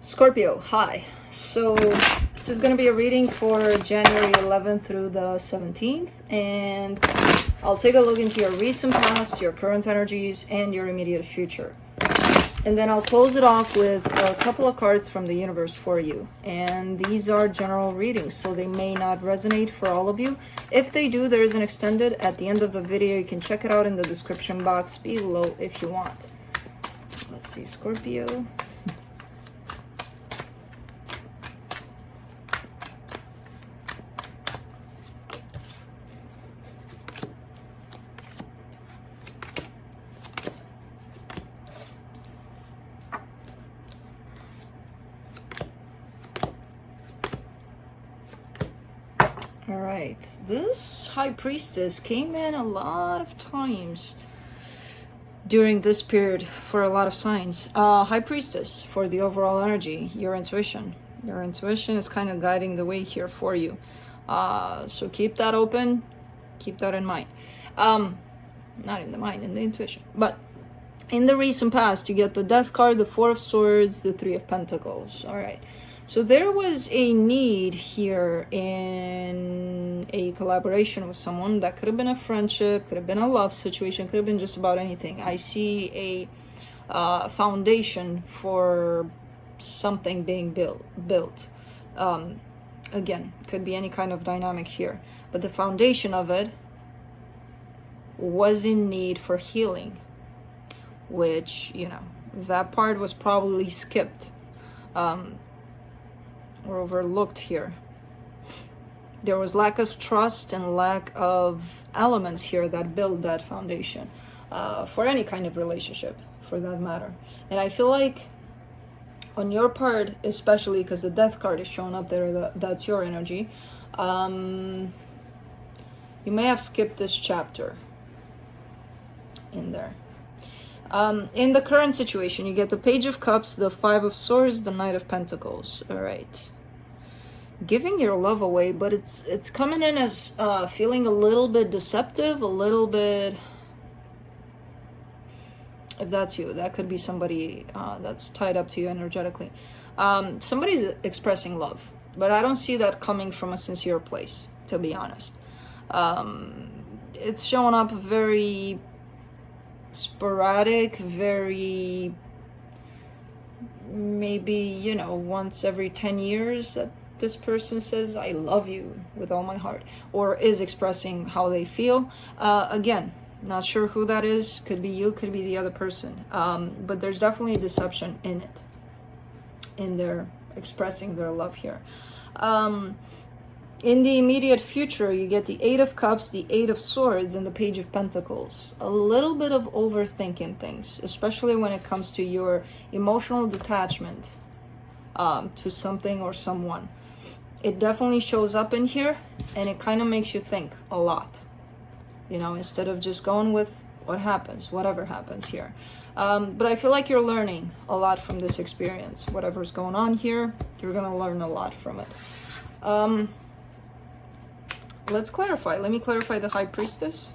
Scorpio, hi. So this is going to be a reading for January 11th through the 17th, and I'll take a look into your recent past, your current energies, and your immediate future. And then I'll close it off with a couple of cards from the universe for you. And these are general readings, so they may not resonate for all of you. If they do, there is an extended at the end of the video. You can check it out in the description box below if you want. Let's see, Scorpio. All right, this High Priestess came in a lot of times during this period for a lot of signs. High Priestess, for the overall energy, your intuition. Your intuition is kind of guiding the way here for you. So keep that open, keep that in mind. Not in the mind, in the intuition. But in the recent past, you get the Death card, the Four of Swords, the Three of Pentacles. All right. So there was a need here in a collaboration with someone. That could have been a friendship, could have been a love situation, could have been just about anything. I see a foundation for something being built. Again, could be any kind of dynamic here. But the foundation of it was in need for healing, which, you know, that part was probably skipped. Or overlooked here. There was lack of trust and lack of elements here that build that foundation for any kind of relationship, for that matter. And I feel like on your part, especially because the Death card is showing up there, that's your energy, you may have skipped this chapter in there. In the current situation, you get the Page of Cups, the Five of Swords, the Knight of Pentacles. All right. Giving your love away, but it's coming in as feeling a little bit deceptive, a little bit... If that's you, that could be somebody that's tied up to you energetically. Somebody's expressing love, but I don't see that coming from a sincere place, to be honest. It's showing up very sporadic, very maybe, you know, once every 10 years that this person says I love you with all my heart, or is expressing how they feel. Again, not sure who that is. Could be you, could be the other person, but there's definitely deception in it, in their expressing their love here. In the immediate future, you get the Eight of Cups, the Eight of Swords, and the Page of Pentacles. A little bit of overthinking things, especially when it comes to your emotional detachment to something or someone. It definitely shows up in here, and it kind of makes you think a lot. You know, instead of just going with what happens, whatever happens here. But I feel like you're learning a lot from this experience. Whatever's going on here, you're going to learn a lot from it. Let's clarify. Let me clarify the High Priestess.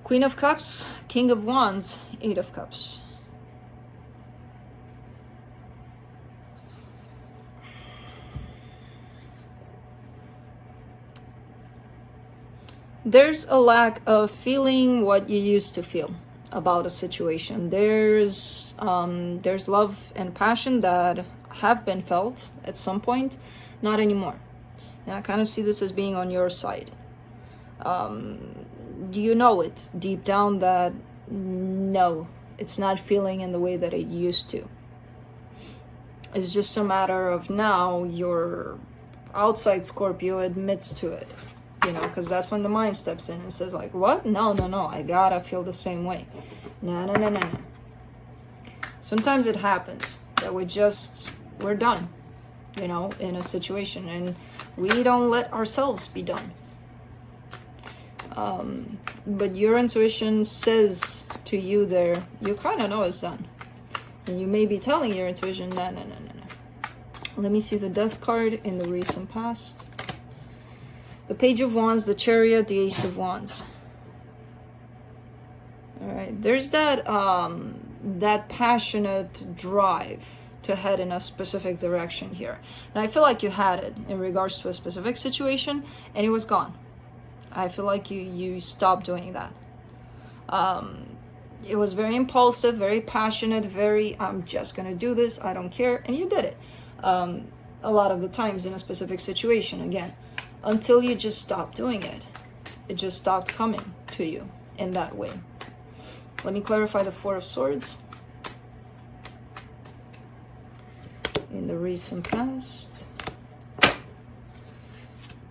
Queen of Cups, King of Wands, Eight of Cups. There's a lack of feeling what you used to feel about a situation. There's love and passion that have been felt at some point, not anymore. And I kind of see this as being on your side. You know it deep down that no, it's not feeling in the way that it used to. It's just a matter of now your outside Scorpio admits to it. You know, because that's when the mind steps in and says like, what? No, I gotta feel the same way. No. Sometimes it happens that we're done, you know, in a situation, and we don't let ourselves be done. But your intuition says to you there, you kind of know it's done. And you may be telling your intuition, no. Let me see the Death card in the recent past. The Page of Wands, the Chariot, the Ace of Wands. All right, there's that that passionate drive to head in a specific direction here. And I feel like you had it in regards to a specific situation and it was gone. I feel like you stopped doing that. It was very impulsive, very passionate, very, I'm just gonna do this, I don't care, and you did it. A lot of the times in a specific situation, again, until you just stopped doing it. It just stopped coming to you in that way. Let me clarify the Four of Swords. In the recent past.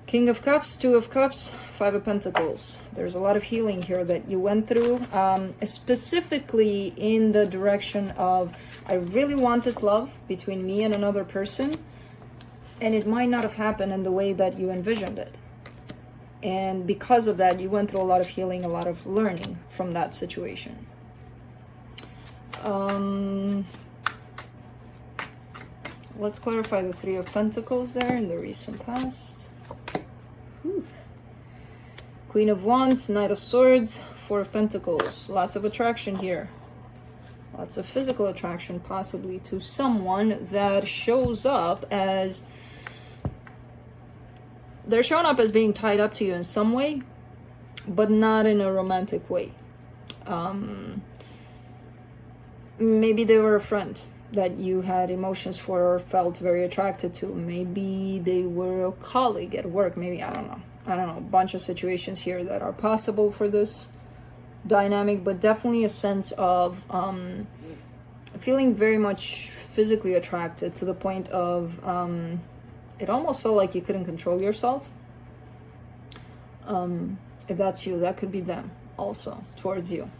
King of Cups, Two of Cups, Five of Pentacles. There's a lot of healing here that you went through, specifically in the direction of, I really want this love between me and another person, and it might not have happened in the way that you envisioned it. And because of that, you went through a lot of healing, a lot of learning from that situation. Let's clarify the Three of Pentacles there in the recent past. Whew. Queen of Wands, Knight of Swords, Four of Pentacles. Lots of attraction here. Lots of physical attraction, possibly to someone that shows up as... They're showing up as being tied up to you in some way, but not in a romantic way. Maybe they were a friend that you had emotions for or felt very attracted to. Maybe they were a colleague at work. Maybe, I don't know. A bunch of situations here that are possible for this dynamic, but definitely a sense of feeling very much physically attracted to the point of it almost felt like you couldn't control yourself. If that's you, that could be them also towards you.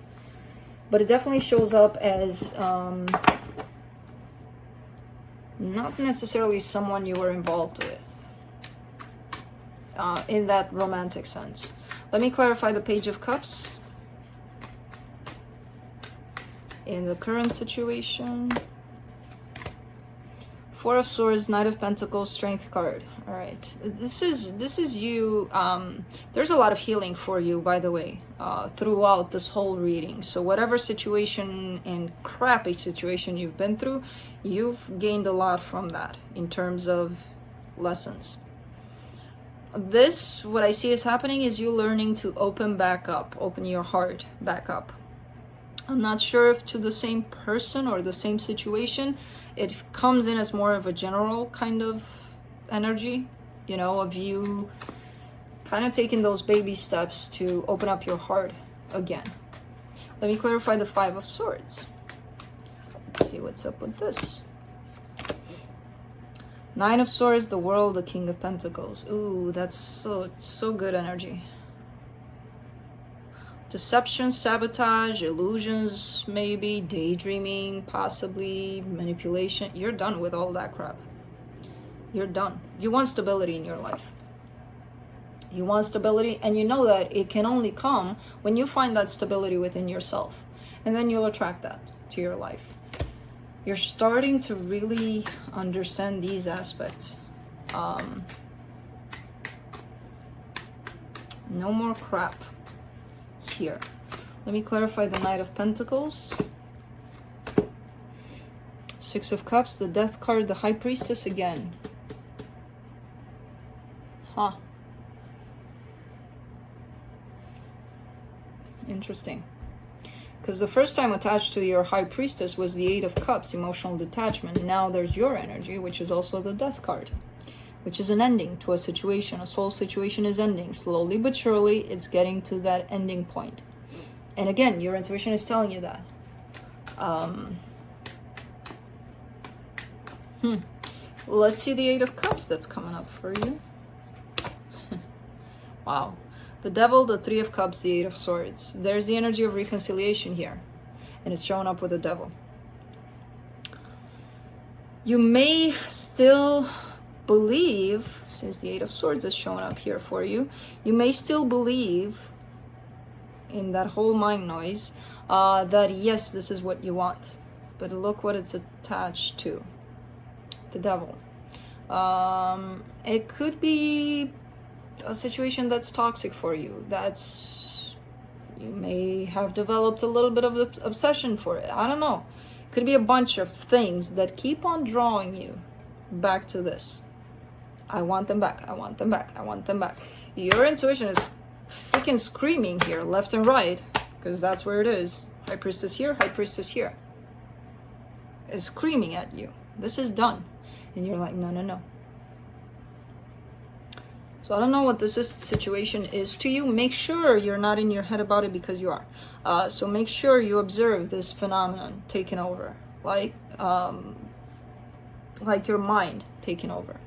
But it definitely shows up as not necessarily someone you were involved with in that romantic sense. Let me clarify the Page of Cups in the current situation. Four of Swords, Knight of Pentacles, Strength card. All right, this is you. There's a lot of healing for you, by the way, throughout this whole reading. So whatever situation and crappy situation you've been through, you've gained a lot from that in terms of lessons. This, what I see is happening, is you learning to open back up, open your heart back up. I'm not sure if to the same person or the same situation. It comes in as more of a general kind of energy, you know, of you kind of taking those baby steps to open up your heart again. Let me clarify the Five of Swords. Let's see what's up with this. Nine of Swords, the World, the King of Pentacles. Ooh, that's so good energy. Deception, sabotage, illusions, maybe, daydreaming, possibly, manipulation. You're done with all that crap. You're done. You want stability in your life. You want stability, and you know that it can only come when you find that stability within yourself. And then you'll attract that to your life. You're starting to really understand these aspects. No more crap here. Let me clarify the Knight of Pentacles. Six of Cups, the Death card, the High Priestess again. Huh. Interesting. Because the first time attached to your High Priestess was the Eight of Cups, emotional detachment. Now there's your energy, which is also the Death card, which is an ending to a situation. A soul situation is ending. Slowly but surely, it's getting to that ending point. And again, your intuition is telling you that. Let's see the Eight of Cups that's coming up for you. Wow. The Devil, the Three of Cups, the Eight of Swords. There's the energy of reconciliation here. And it's showing up with the Devil. You may still believe, since the Eight of Swords is showing up here for you, you may still believe in that whole mind noise that yes, this is what you want. But look what it's attached to. The Devil. It could be a situation that's toxic for you. You may have developed a little bit of obsession for it. I don't know. Could be a bunch of things that keep on drawing you back to this. I want them back. I want them back. I want them back. Your intuition is freaking screaming here, left and right, because that's where it is. High Priestess here, High Priestess here. Is screaming at you. This is done. And you're like, no, no, no. So I don't know what this situation is to you. Make sure you're not in your head about it, because you are. So make sure you observe this phenomenon taking over. Like your mind taking over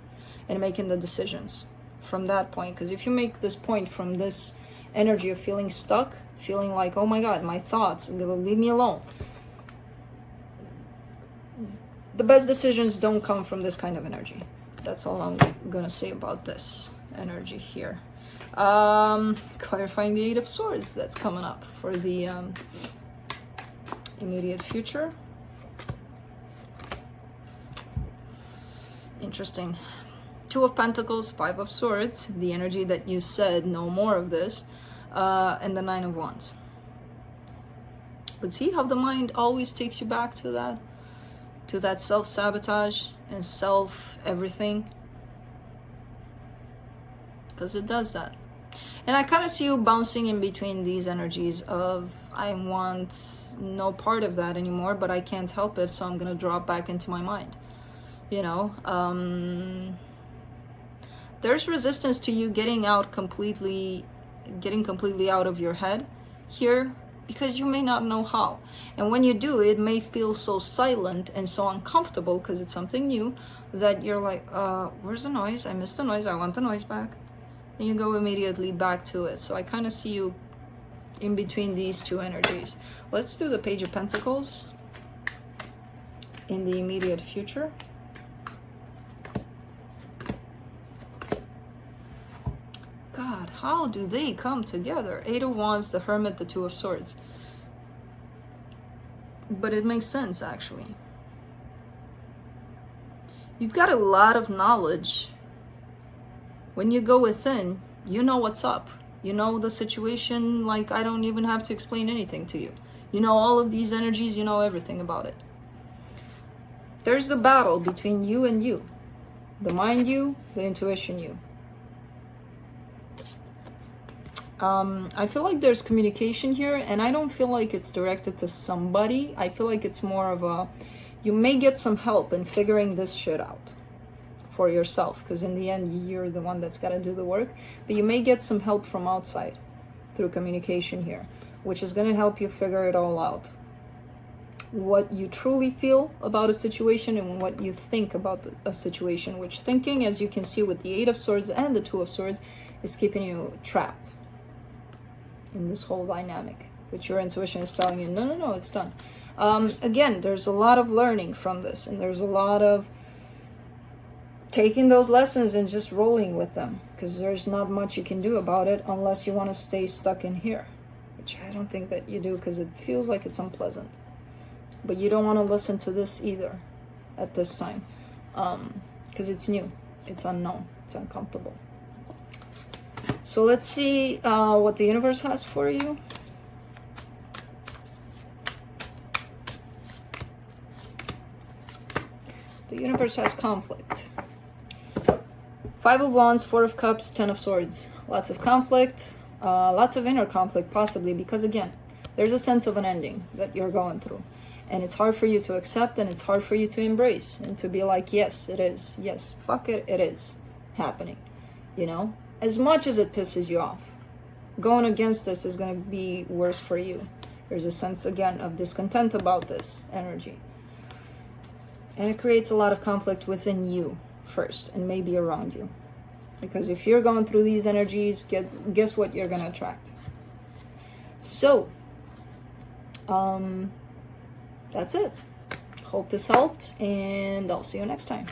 and making the decisions from that point. Because if you make this point from this energy of feeling stuck, feeling like, oh my God, my thoughts, leave me alone. The best decisions don't come from this kind of energy. That's all I'm gonna say about this energy here. Clarifying the Eight of Swords that's coming up for the immediate future. Interesting. Two of Pentacles, Five of Swords, the energy that you said no more of this, and the Nine of Wands. But see how the mind always takes you back to that self-sabotage and self-everything? Because it does that. And I kind of see you bouncing in between these energies of, I want no part of that anymore, but I can't help it, so I'm going to drop back into my mind. You know, there's resistance to you getting completely out of your head here, because you may not know how. And when you do, it may feel so silent and so uncomfortable because it's something new that you're like, where's the noise? I missed the noise. I want the noise back. And you go immediately back to it. So I kind of see you in between these two energies. Let's do the Page of Pentacles in the immediate future. God, how do they come together? Eight of Wands, the Hermit, the Two of Swords. But it makes sense, actually. You've got a lot of knowledge. When you go within, you know what's up. You know the situation like I don't even have to explain anything to you. You know all of these energies, you know everything about it. There's the battle between you and you. The mind you, the intuition you. I feel like there's communication here, and I don't feel like it's directed to somebody. I feel like it's more of a, you may get some help in figuring this shit out for yourself, because in the end, you're the one that's got to do the work. But you may get some help from outside through communication here, which is going to help you figure it all out. What you truly feel about a situation and what you think about a situation, which thinking, as you can see with the Eight of Swords and the Two of Swords, is keeping you trapped in this whole dynamic, which your intuition is telling you, no, no, no, it's done. Again, there's a lot of learning from this, and there's a lot of taking those lessons and just rolling with them, because there's not much you can do about it unless you want to stay stuck in here, which I don't think that you do, because it feels like it's unpleasant. But you don't want to listen to this either at this time, because it's new, it's unknown, it's uncomfortable. So let's see what the universe has for you. The universe has conflict. Five of Wands, Four of Cups, Ten of Swords. Lots of conflict, lots of inner conflict possibly, because again, there's a sense of an ending that you're going through. And it's hard for you to accept, and it's hard for you to embrace and to be like, yes, it is. Yes, fuck it, it is happening, you know? As much as it pisses you off, going against this is going to be worse for you. There's a sense, again, of discontent about this energy. And it creates a lot of conflict within you first, and maybe around you. Because if you're going through these energies, guess what you're going to attract. So, that's it. Hope this helped, and I'll see you next time.